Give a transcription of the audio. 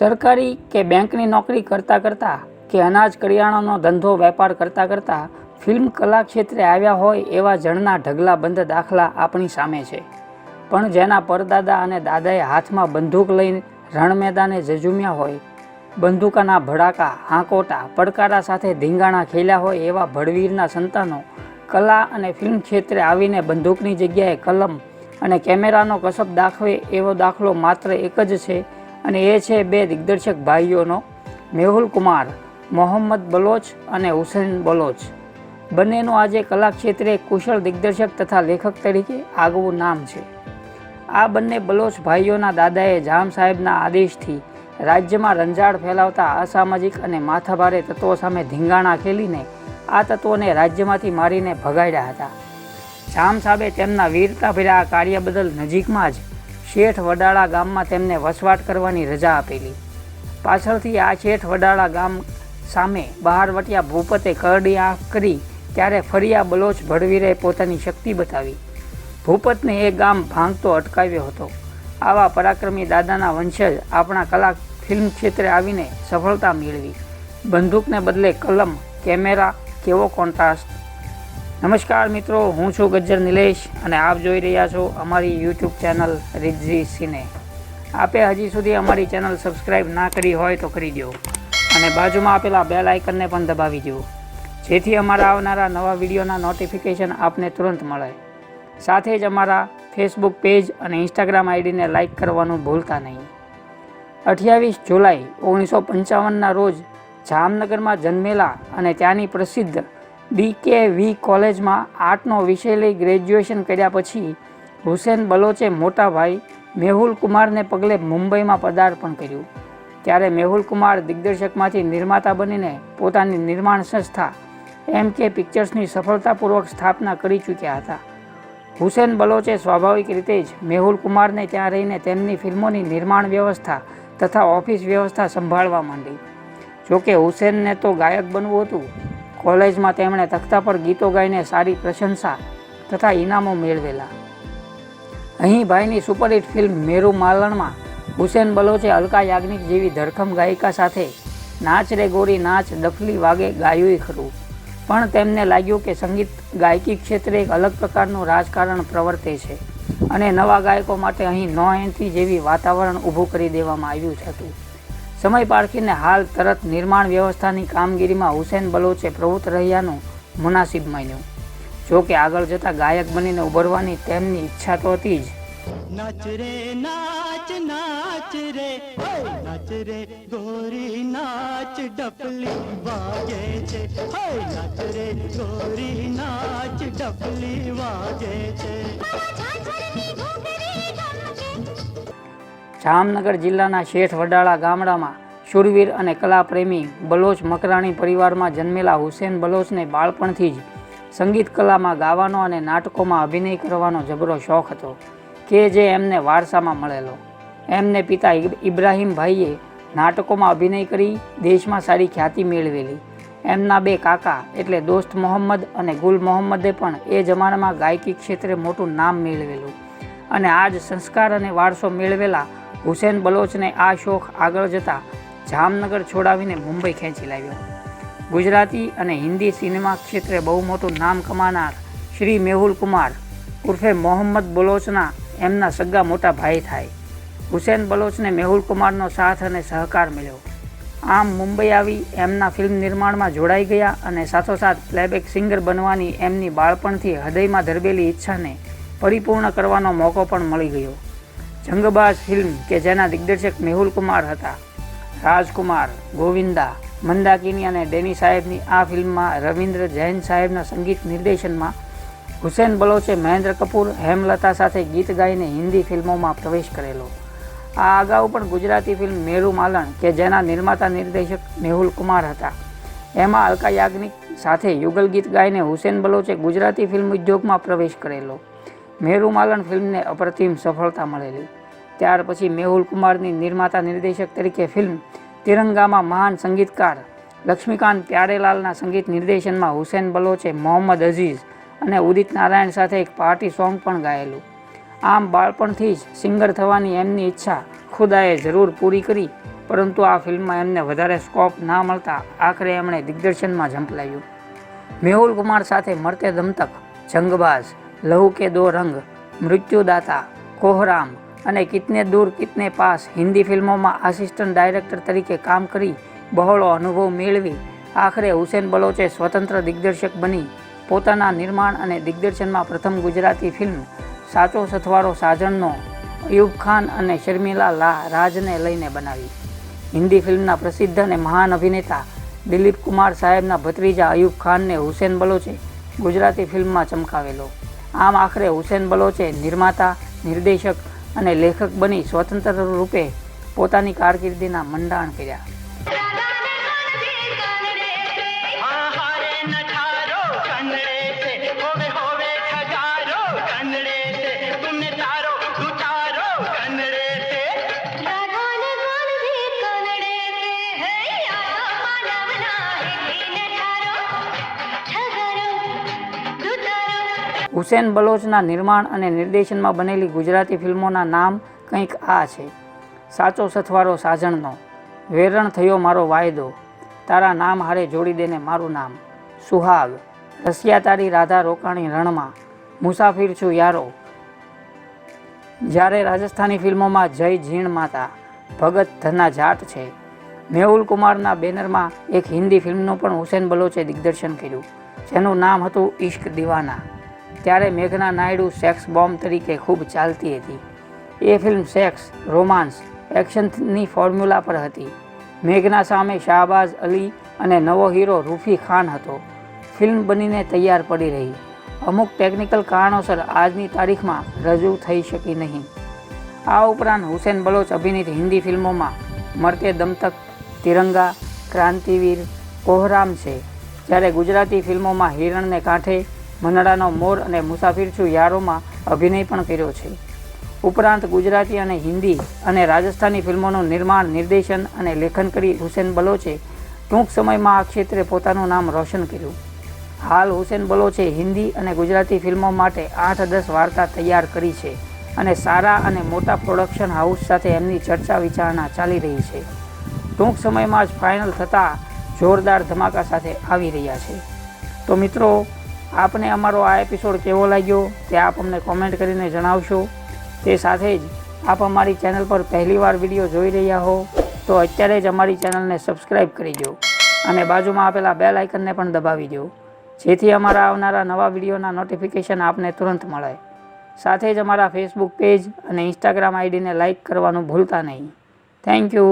સરકારી કે બેંકની નોકરી કરતાં કરતાં કે અનાજ કરિયાણાનો ધંધો વેપાર કરતાં કરતાં ફિલ્મ કલા ક્ષેત્રે આવ્યા હોય એવા જણના ઢગલા બંધ દાખલા આપણી સામે છે. પણ જેના પરદાદા અને દાદાએ હાથમાં બંદૂક લઈને રણ મેદાને ઝઝૂમ્યા હોય, બંદૂકાના ભડાકા, હાંકોટા, પડકારા સાથે ધીંગાણા ખેલ્યા હોય એવા ભડવીરના સંતાનો કલા અને ફિલ્મ ક્ષેત્રે આવીને બંદૂકની જગ્યાએ કલમ અને કેમેરાનો કસબ દાખવે એવો દાખલો માત્ર એક જ છે, અને એ છે બે દિગ્દર્શક ભાઈઓનો, મેહુલ કુમાર, મોહમ્મદ બલોચ અને હુસૈન બલોચ. બંનેનું આજે કલા ક્ષેત્રે કુશળ દિગ્દર્શક તથા લેખક તરીકે આગવું નામ છે. આ બંને બલોચ ભાઈઓના દાદાએ જામ સાહેબના આદેશથી રાજ્યમાં રંજાડ ફેલાવતા અસામાજિક અને માથાભારે તત્વો સામે ધીંગાણા ખેલીને આ તત્વોને રાજ્યમાંથી મારીને ભગાડ્યા હતા. જામ સાહેબે તેમના વીરતાભર્યા કાર્ય બદલ નજીકમાં જ શેઠ વડાળા ગામમાં તેમને વસવાટ કરવાની રજા આપેલી. પાછળથી આ શેઠ વડાળા ગામ સામે બહારવટિયા ભૂપતે કરડી આંખ કરી ત્યારે ફરી આ બલોચ ભડવીરે પોતાની શક્તિ બતાવી. ભૂપતને એ ગામ ભાંગતો અટકાવ્યો હતો. આવા પરાક્રમી દાદાના વંશજ આપણા કલા ફિલ્મ ક્ષેત્રે આવીને સફળતા મેળવી. બંદૂકને બદલે કલમ, કેમેરા, કેવો કોન્ટ્રાસ્ટ. નમસ્કાર મિત્રો, હું છું ગજ્જર નિલેશ અને આપ જોઈ રહ્યા છો અમારી યુટ્યુબ ચેનલ રિદ્ઝી સિને. આપે હજી સુધી અમારી ચેનલ સબસ્ક્રાઈબ ના કરી હોય તો કરી દો અને બાજુમાં આપેલા બેલ આઇકનને પણ દબાવી દો, જેથી અમારા આવનારા નવા વિડીયોના નોટિફિકેશન આપને તુરંત મળે. સાથે જ અમારા ફેસબુક પેજ અને ઇન્સ્ટાગ્રામ આઈડીને લાઇક કરવાનું ભૂલતા નહીં. 28 જુલાઈ 1955ના રોજ જામનગરમાં જન્મેલા અને ત્યાંની પ્રસિદ્ધ DKV કોલેજમાં આર્ટનો વિષય લઈ ગ્રેજ્યુએશન કર્યા પછી હુસૈન બલોચે મોટા ભાઈ મેહુલ કુમારને પગલે મુંબઈમાં પદાર્પણ કર્યું. ત્યારે મેહુલ કુમાર દિગ્દર્શકમાંથી નિર્માતા બનીને પોતાની નિર્માણ સંસ્થા MK પિક્ચર્સની સફળતાપૂર્વક સ્થાપના કરી ચૂક્યા હતા. હુસૈન બલોચે સ્વાભાવિક રીતે જ મેહુલ કુમારને ત્યાં રહીને તેમની ફિલ્મોની નિર્માણ વ્યવસ્થા તથા ઓફિસ વ્યવસ્થા સંભાળવા માંડી. જોકે હુસૈનને તો ગાયક બનવું હતું. કોલેજમાં તેમણે તખ્તા પર ગીતો ગાઈને સારી પ્રશંસા તથા ઇનામો મેળવેલા. અહીં ભાઈની સુપરહિટ ફિલ્મ મેરુ માલણમાં હુસૈન બલોચે અલકા યાજ્ઞિક જેવી ધરખમ ગાયિકા સાથે નાચ રે ગોરી નાચ ડફલી વાગે ગાયું ખરું. પણ તેમને લાગ્યું કે સંગીત ગાયકી ક્ષેત્રે એક અલગ પ્રકારનું રાજકારણ પ્રવર્તે છે અને નવા ગાયકો માટે અહીં નો એન્ટ્રી જેવી વાતાવરણ ઊભું કરી દેવામાં આવ્યું હતું. સમય પારખીને હાલ તરત નિર્માણ વ્યવસ્થાની કામગીરીમાં હુસૈન બલોચે પ્રવૃત્ત રહ્યાનું મુનાસિબ માન્યું. જો કે આગળ જતાં ગાયક બનીને ઉભરવાની તેમની ઈચ્છા તો હતી જ. નાચ રે નાચ નાચ રે નાચ રે ગોરી નાચ ડફલી વાગે છે, નાચ રે ગોરી નાચ ડફલી વાગે છે. જામનગર જિલ્લાના શેઠ વડાળા ગામડામાં શૂરવીર અને કલાપ્રેમી બલોચ મકરાણી પરિવારમાં જન્મેલા હુસૈન બલોચને બાળપણથી જ સંગીત કલામાં ગાવાનો અને નાટકોમાં અભિનય કરવાનો જબરો શોખ હતો કે જે એમને વારસામાં મળેલો. એમને પિતા ઇબ્રાહીમભાઈએ નાટકોમાં અભિનય કરી દેશમાં સારી ખ્યાતિ મેળવેલી. એમના બે કાકા એટલે દોસ્ત મોહમ્મદ અને ગુલ મોહમ્મદે પણ એ જમાનામાં ગાયકી ક્ષેત્રે મોટું નામ મેળવેલું. અને આ જ સંસ્કાર અને વારસો મેળવેલા હુસૈન બલોચને આ શોખ આગળ જતાં જામનગર છોડાવીને મુંબઈ ખેંચી લાવ્યો. ગુજરાતી અને હિન્દી સિનેમા ક્ષેત્રે બહુ મોટું નામ કમાનાર શ્રી મેહુલ કુમાર ઉર્ફે મોહમ્મદ બલોચના એમના સગા મોટા ભાઈ થાય. હુસૈન બલોચને મેહુલ કુમારનો સાથ અને સહકાર મળ્યો. આમ મુંબઈ આવી એમના ફિલ્મ નિર્માણમાં જોડાઈ ગયા અને સાથોસાથ પ્લેબેક સિંગર બનવાની એમની બાળપણથી હૃદયમાં ધરબેલી ઈચ્છાને પરિપૂર્ણ કરવાનો મોકો પણ મળી ગયો. જંગબાજ ફિલ્મ કે જેના દિગ્દર્શક મેહુલ કુમાર હતા. રાજકુમાર, ગોવિંદા, મંદાકિની અને ડેની સાહેબની આ ફિલ્મમાં રવિન્દ્ર જૈન સાહેબના સંગીત નિર્દેશનમાં હુસૈન બલોચે મહેન્દ્ર કપૂર, હેમલતા સાથે ગીત ગાઈને હિન્દી ફિલ્મોમાં પ્રવેશ કરેલો. આ અગાઉ પણ ગુજરાતી ફિલ્મ મેરુ માલણ કે જેના નિર્માતા નિર્દેશક મેહુલ કુમાર હતા, એમાં અલકા યાજ્ઞિક સાથે યુગલ ગીત ગાઈને હુસૈન બલોચે ગુજરાતી ફિલ્મ ઉદ્યોગમાં પ્રવેશ કરેલો. મેરુ માલણ ફિલ્મને અપ્રતિમ સફળતા મળેલી. ત્યાર પછી મેહુલ કુમારની નિર્માતા નિર્દેશક તરીકે ફિલ્મ તિરંગામાં મહાન સંગીતકાર લક્ષ્મીકાંત પ્યારેલાલના સંગીત નિર્દેશનમાં હુસૈન બલોચે મોહમ્મદ અઝીઝ અને ઉદિત નારાયણ સાથે એક પાર્ટી સોંગ પણ ગાયેલું. આમ બાળપણથી જ સિંગર થવાની એમની ઈચ્છા ખુદાએ જરૂર પૂરી કરી પરંતુ આ ફિલ્મમાં એમને વધારે સ્કોપ ના મળતા આખરે એમણે દિગ્દર્શનમાં ઝંપલાવ્યું. મેહુલ કુમાર સાથે મરતે દમ તક, જંગબાઝ, લહુ કે દો રંગ, મૃત્યુદાતા, કોહરામ અને કિતને દૂર કિતને પાસ હિન્દી ફિલ્મોમાં આસિસ્ટન્ટ ડાયરેક્ટર તરીકે કામ કરી બહોળો અનુભવ મેળવી આખરે હુસેન બલોચે સ્વતંત્ર દિગ્દર્શક બની પોતાના નિર્માણ અને દિગ્દર્શનમાં પ્રથમ ગુજરાતી ફિલ્મ સાચો સથવારો સાજણનો અયુબ ખાન અને શર્મિલા રાજને લઈને બનાવી. હિન્દી ફિલ્મના પ્રસિદ્ધ અને મહાન અભિનેતા દિલીપ કુમાર સાહેબના ભત્રીજા અયુબ ખાનને હુસેન બલોચે ગુજરાતી ફિલ્મમાં ચમકાવેલો. આમ આખરે હુસેન બલોચે નિર્માતા, નિર્દેશક અને લેખક બની સ્વતંત્ર રૂપે પોતાની કારકિર્દીના મંડાણ કર્યા. હુસેન બલોચના નિર્માણ અને નિર્દેશનમાં બનેલી ગુજરાતી ફિલ્મોના નામ કંઈક આ છે: સાચો સથવારો સાજણનો, વેરણ થયો મારો વાયદો, તારા નામ હારે જોડી દેને મારું નામ, સુહાગ, રસિયા તારી રાધા રોકાણી રણમાં, મુસાફિર છું યારો. જ્યારે રાજસ્થાની ફિલ્મોમાં જય ઝીણ માતા, ભગત ધના જાટ છે. મેહુલ કુમારના બેનરમાં એક હિન્દી ફિલ્મનું પણ હુસેન બલોચે દિગ્દર્શન કર્યું, જેનું નામ હતું ઇશ્ક દીવાના. ત્યારે મેઘના નાયડુ સેક્સ બોમ્બ તરીકે ખૂબ ચાલતી હતી. એ ફિલ્મ સેક્સ, રોમાન્સ, એક્શનની ફોર્મ્યુલા પર હતી. મેઘના સામે શાહબાઝ અલી અને નવો હીરો રૂફી ખાન હતો. ફિલ્મ બનીને તૈયાર પડી રહી. અમુક ટેકનિકલ કારણોસર આજની તારીખમાં રજૂ થઈ શકી નહીં. આ ઉપરાંત હુસેન બલોચ અભિનીત હિન્દી ફિલ્મોમાં મરતે દમ તક, તિરંગા, ક્રાંતિવીર, કોહરામ છે. જ્યારે ગુજરાતી ફિલ્મોમાં હિરણને કાંઠે, મનડાનો મોર અને મુસાફિર છું યારોમાં અભિનય પણ કર્યો છે. ઉપરાંત ગુજરાતી અને હિન્દી અને રાજસ્થાની ફિલ્મોનું નિર્માણ, નિર્દેશન અને લેખન કરી હુસેન બલોચે ટૂંક સમયમાં આ ક્ષેત્રે પોતાનું નામ રોશન કર્યું. હાલ હુસેન બલોચે હિન્દી અને ગુજરાતી ફિલ્મો માટે 8-10 વાર્તા તૈયાર કરી છે અને સારા અને મોટા પ્રોડક્શન હાઉસ સાથે એમની ચર્ચા વિચારણા ચાલી રહી છે. ટૂંક સમયમાં જ ફાઇનલ થતાં જોરદાર ધમાકા સાથે આવી રહ્યા છે. તો મિત્રો, આપને અમારો આ એપિસોડ કેવો લાગ્યો તે આપ અમને કોમેન્ટ કરીને જણાવશો. તે સાથે જ આપ અમારી ચેનલ પર પહેલીવાર વિડીયો જોઈ રહ્યા હો તો અત્યારે જ અમારી ચેનલને સબસ્ક્રાઈબ કરી દો અને બાજુમાં આપેલા બેલ આઇકનને પણ દબાવી દો, જેથી અમારા આવનારા નવા વિડીયોના નોટિફિકેશન આપને તુરંત મળે. સાથે જ અમારા ફેસબુક પેજ અને ઇન્સ્ટાગ્રામ આઈડીને લાઇક કરવાનું ભૂલતા નહીં. Thank you.